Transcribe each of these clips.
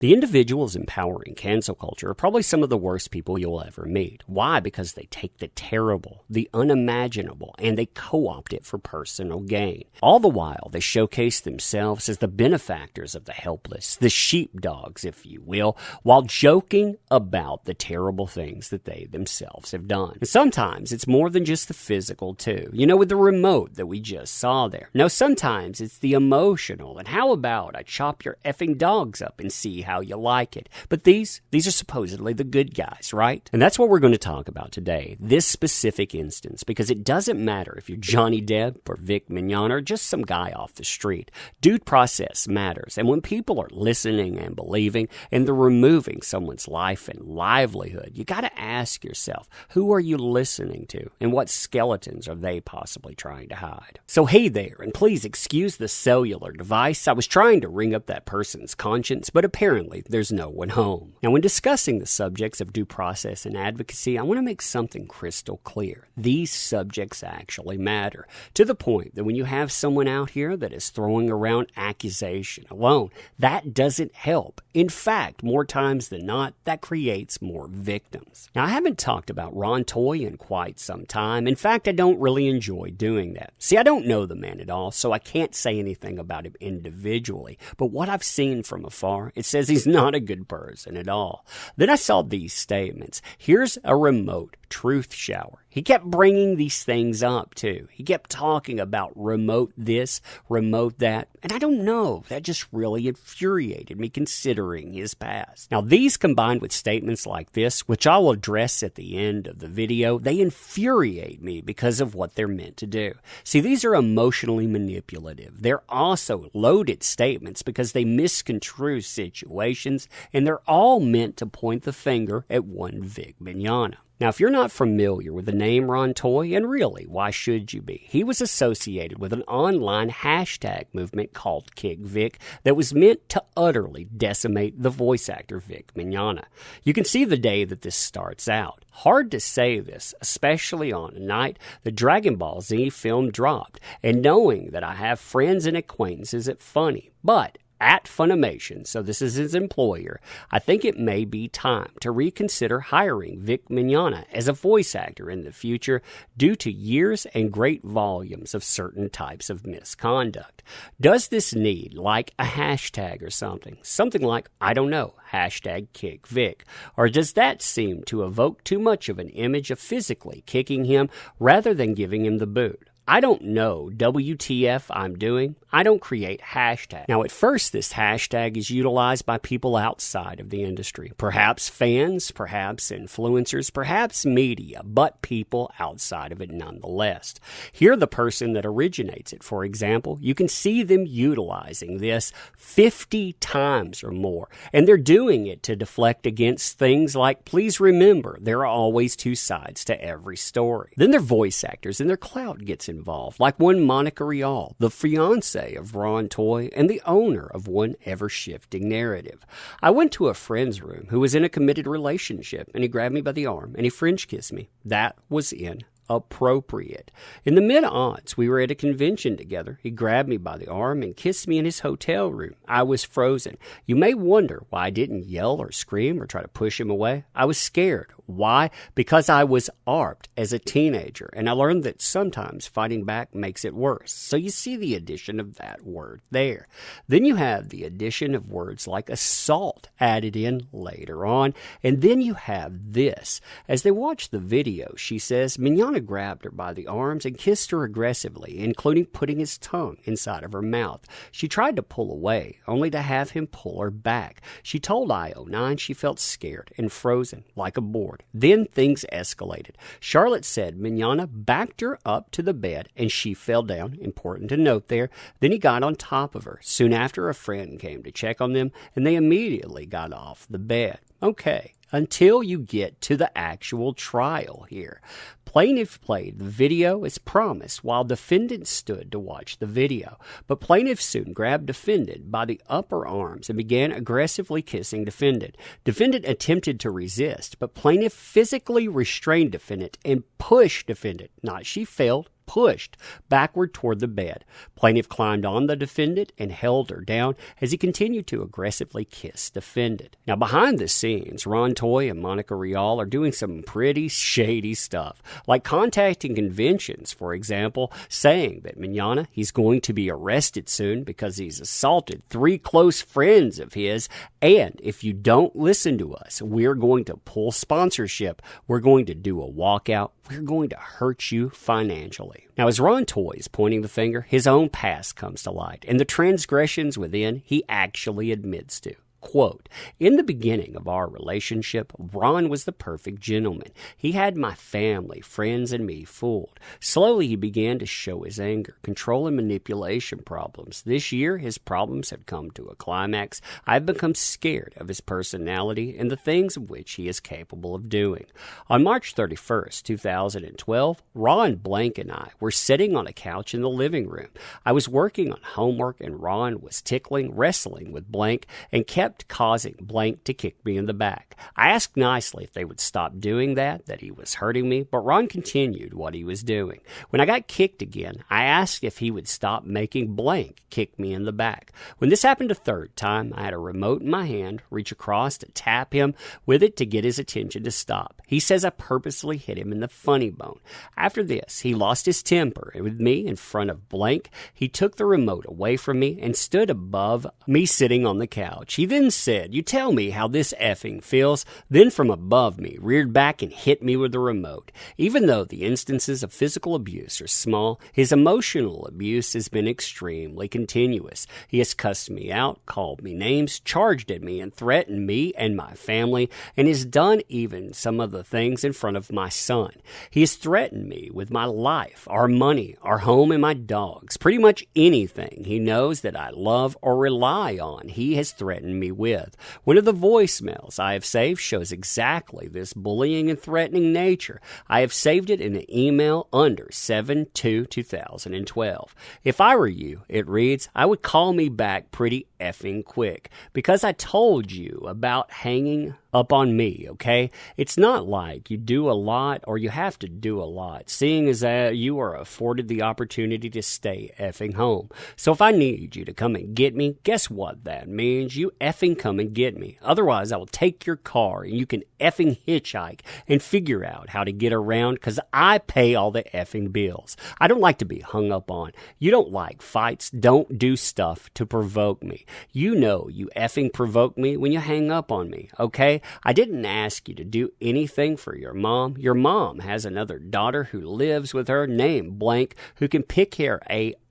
The individuals empowering cancel culture are probably some of the worst people you'll ever meet. Why? Because they take the terrible, the unimaginable, and they co-opt it for personal gain. All the while, they showcase themselves as the benefactors of the helpless, the sheepdogs, if you will, while joking about the terrible things that they themselves have done. And sometimes it's more than just the physical, too. You know, with the remote that we just saw there. No, sometimes it's the emotional. And how about I chop your effing dogs up and see how you like it? But these are supposedly the good guys, right? And that's what we're going to talk about today, this specific instance, because it doesn't matter if you're Johnny Depp or Vic Mignogna or just some guy off the street. Due process matters. And when people are listening and believing and they're removing someone's life and livelihood, you got to ask yourself, who are you listening to and what skeletons are they possibly trying to hide? So hey there, and please excuse the cellular device. I was trying to ring up that person's conscience, but apparently there's no one home. Now, when discussing the subjects of due process and advocacy, I want to make something crystal clear. These subjects actually matter, to the point that when you have someone out here that is throwing around accusation alone, that doesn't help. In fact, more times than not, that creates more victims. Now, I haven't talked about Ron Toye in quite some time. In fact, I don't really enjoy doing that. See, I don't know the man at all, so I can't say anything about him individually. But what I've seen from afar, it says he's not a good person at all. Then I saw these statements. Here's a remote truth shower. He kept bringing these things up too. He kept talking about remote this, remote that. And I don't know, that just really infuriated me considering his past. Now, these combined with statements like this, which I will address at the end of the video, they infuriate me because of what they're meant to do. See, these are emotionally manipulative. They're also loaded statements because they misconstrue situations, and they're all meant to point the finger at one Vic Mignogna. Now, if you're not familiar with the name Ron Toye, and really, why should you be? He was associated with an online hashtag movement called KickVic that was meant to utterly decimate the voice actor Vic Mignogna. You can see the day that this starts out. Hard to say this, especially on a night the Dragon Ball Z film dropped, and knowing that I have friends and acquaintances at Funny, but at Funimation, so this is his employer, I think it may be time to reconsider hiring Vic Mignogna as a voice actor in the future due to years and great volumes of certain types of misconduct. Does this need like a hashtag or something? Something like, I don't know, hashtag KickVic. Or does that seem to evoke too much of an image of physically kicking him rather than giving him the boot? I don't know WTF I'm doing. I don't create hashtags. Now, at first, this hashtag is utilized by people outside of the industry. Perhaps fans, perhaps influencers, perhaps media, but people outside of it nonetheless. Here, the person that originates it, for example, you can see them utilizing this 50 times or more. And they're doing it to deflect against things like, please remember, there are always two sides to every story. Then their voice actors and their clout gets involved, like one Monica Rial, the fiance of Ron Toye and the owner of one ever-shifting narrative. I went to a friend's room who was in a committed relationship, and he grabbed me by the arm and he French kissed me. That was inappropriate. In the mid-aughts, we were at a convention together. He grabbed me by the arm and kissed me in his hotel room. I was frozen. You may wonder why I didn't yell or scream or try to push him away. I was scared. Why? Because I was ARPed as a teenager, and I learned that sometimes fighting back makes it worse. So you see the addition of that word there. Then you have the addition of words like assault added in later on, and then you have this. As they watch the video, she says, Mignogna grabbed her by the arms and kissed her aggressively, including putting his tongue inside of her mouth. She tried to pull away, only to have him pull her back. She told IO9 she felt scared and frozen, like a board. Then things escalated. Charlotte said Mignogna backed her up to the bed and she fell down, important to note there. Then he got on top of her. Soon after, a friend came to check on them and they immediately got off the bed. Okay, until you get to the actual trial here. Plaintiff played the video as promised while defendant stood to watch the video. But plaintiff soon grabbed defendant by the upper arms and began aggressively kissing defendant. Defendant attempted to resist, but plaintiff physically restrained defendant and pushed defendant. Not she failed, pushed backward toward the bed. Plaintiff climbed on the defendant and held her down as he continued to aggressively kiss defendant. Now, behind the scenes, Ron Toye and Monica Rial are doing some pretty shady stuff, like contacting conventions, for example, saying that Mignogna, he's going to be arrested soon because he's assaulted 3 close friends of his, and if you don't listen to us, we're going to pull sponsorship, we're going to do a walkout, we're going to hurt you financially. Now, as Ron Toye is pointing the finger, his own past comes to light, and the transgressions within he actually admits to. Quote, in the beginning of our relationship, Ron was the perfect gentleman. He had my family, friends, and me fooled. Slowly, he began to show his anger, control, and manipulation problems. This year, his problems have come to a climax. I've become scared of his personality and the things of which he is capable of doing. On March 31st, 2012, Ron Blank and I were sitting on a couch in the living room. I was working on homework, and Ron was wrestling with Blank, and kept causing Blank to kick me in the back. I asked nicely if they would stop doing that he was hurting me, but Ron continued what he was doing. When I got kicked again, I asked if he would stop making Blank kick me in the back. When this happened a third time, I had a remote in my hand, reach across to tap him with it to get his attention to stop. He says I purposely hit him in the funny bone. After this, he lost his temper with me in front of Blank. He took the remote away from me and stood above me sitting on the couch. He then said, you tell me how this effing feels, then from above me, reared back and hit me with the remote. Even though the instances of physical abuse are small, his emotional abuse has been extremely continuous. He has cussed me out, called me names, charged at me, and threatened me and my family, and has done even some of the things in front of my son. He has threatened me with my life, our money, our home, and my dogs. Pretty much anything he knows that I love or rely on, he has threatened me with. One of the voicemails I have saved shows exactly this bullying and threatening nature. I have saved it in an email under 7/2/2012. If I were you, it reads, I would call me back pretty effing quick because I told you about hanging up on me, okay? It's not like you do a lot or you have to do a lot, seeing as that you are afforded the opportunity to stay effing home. So if I need you to come and get me, guess what that means? You effing come and get me. Otherwise, I will take your car and you can effing hitchhike and figure out how to get around because I pay all the effing bills. I don't like to be hung up on. You don't like fights. Don't do stuff to provoke me. You know you effing provoke me when you hang up on me, okay? I didn't ask you to do anything for your mom. Your mom has another daughter who lives with her named Blank who can pick her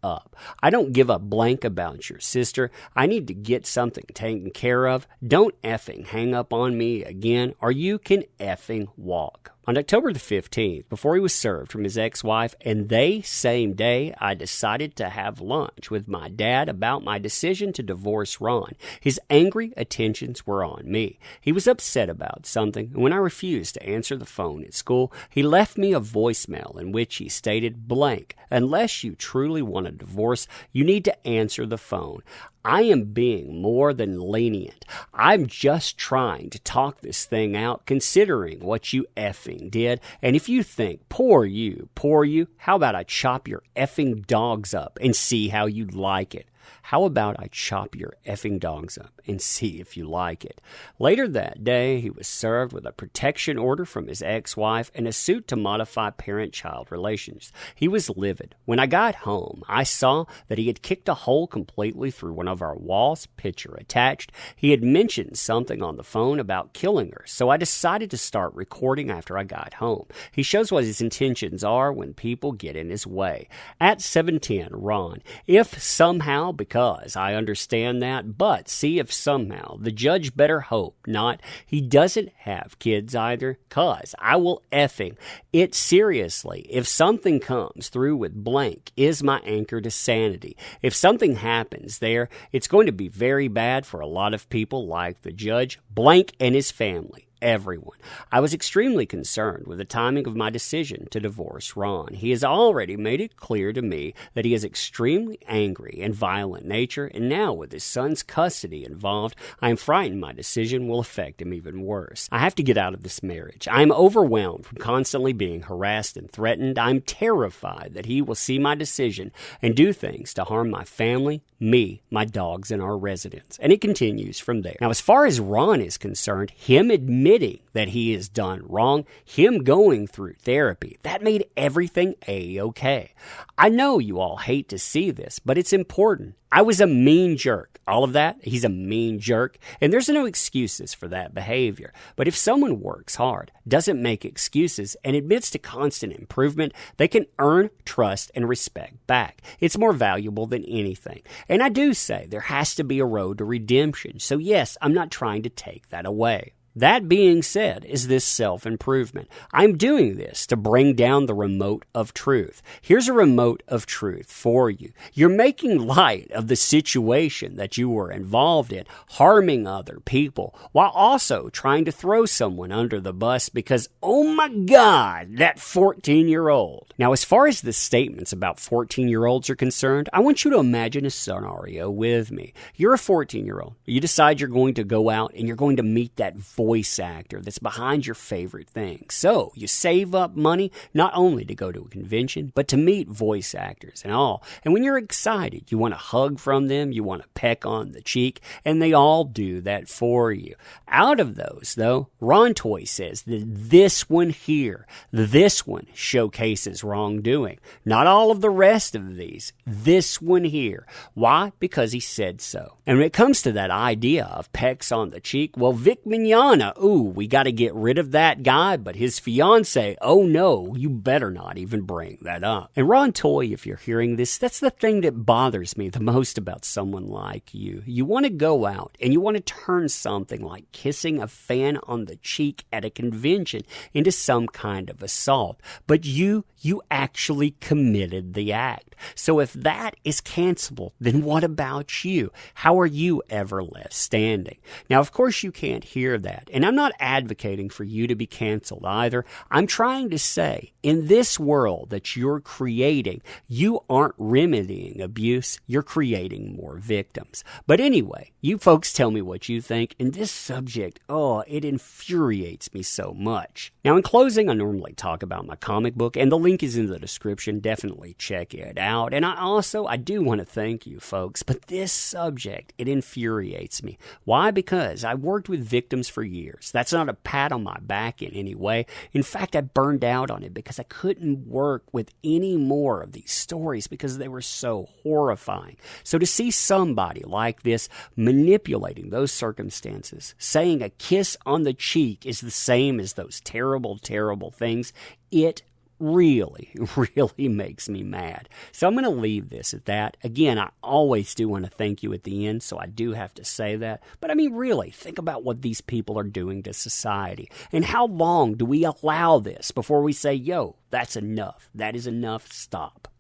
up. I don't give a blank about your sister. I need to get something taken care of. Don't effing hang up on me again or you can effing walk. On October the 15th, before he was served from his ex-wife, and the same day, I decided to have lunch with my dad about my decision to divorce Ron. His angry attentions were on me. He was upset about something, and when I refused to answer the phone at school, he left me a voicemail in which he stated, Blank, unless you truly want a divorce, you need to answer the phone. I am being more than lenient. I'm just trying to talk this thing out considering what you effing did. And if you think, poor you, how about I chop your effing dogs up and see how you like it? How about I chop your effing dogs up and see if you like it? Later that day, he was served with a protection order from his ex-wife and a suit to modify parent-child relations. He was livid. When I got home, I saw that he had kicked a hole completely through one of our walls, picture attached. He had mentioned something on the phone about killing her, so I decided to start recording after I got home. He shows what his intentions are when people get in his way. At 7:10, Ron, if somehow, because I understand that, but see if somehow, the judge better hope not, he doesn't have kids either, cause I will effing it seriously. If something comes through with Blank is my anchor to sanity. If something happens there, it's going to be very bad for a lot of people like the judge, Blank, and his family. everyone. I was extremely concerned with the timing of my decision to divorce Ron. He has already made it clear to me that he is extremely angry and violent nature, and now with his son's custody involved, I am frightened my decision will affect him even worse. I have to get out of this marriage. I am overwhelmed from constantly being harassed and threatened. I am terrified that he will see my decision and do things to harm my family, me, my dogs, and our residents. And it continues from there. Now, as far as Ron is concerned, him admitting that he has done wrong, him going through therapy, that made everything A-okay. I know you all hate to see this, but it's important. I was a mean jerk. All of that, he's a mean jerk, and there's no excuses for that behavior. But if someone works hard, doesn't make excuses, and admits to constant improvement, they can earn trust and respect back. It's more valuable than anything. And I do say there has to be a road to redemption. So yes, I'm not trying to take that away. That being said, is this self-improvement. I'm doing this to bring down the remote of truth. Here's a remote of truth for you. You're making light of the situation that you were involved in, harming other people, while also trying to throw someone under the bus because, oh my God, that 14-year-old. Now, as far as the statements about 14-year-olds are concerned, I want you to imagine a scenario with me. You're a 14-year-old. You decide you're going to go out and you're going to meet that voice actor that's behind your favorite thing. So you save up money not only to go to a convention, but to meet voice actors and all. And when you're excited, you want a hug from them, you want a peck on the cheek, and they all do that for you. Out of those, though, Ron Toye says that this one here, this one showcases wrongdoing. Not all of the rest of these. This one here. Why? Because he said so. And when it comes to that idea of pecks on the cheek, well, Vic Mignogna, we got to get rid of that guy, but his fiance, oh no, you better not even bring that up. And Ron Toye, if you're hearing this, that's the thing that bothers me the most about someone like you. You want to go out and you want to turn something like kissing a fan on the cheek at a convention into some kind of assault, but you actually committed the act. So if that is cancelable, then what about you? How are you ever left standing? Now, of course, you can't hear that. And I'm not advocating for you to be canceled either. I'm trying to say, in this world that you're creating, you aren't remedying abuse. You're creating more victims. But anyway, you folks tell me what you think. And this subject, it infuriates me so much. Now, in closing, I normally talk about my comic book, and the link is in the description. Definitely check it out. And I do want to thank you folks, but this subject, it infuriates me. Why? Because I worked with victims for years. That's not a pat on my back in any way. In fact, I burned out on it because I couldn't work with any more of these stories because they were so horrifying. So to see somebody like this manipulating those circumstances, saying a kiss on the cheek is the same as those terrible, terrible things, it really makes me mad. So I'm going to leave this at that. Again, I always do want to thank you at the end, so I do have to say that. But I mean, really, think about what these people are doing to society. And how long do we allow this before we say, yo, that's enough. That is enough. Stop.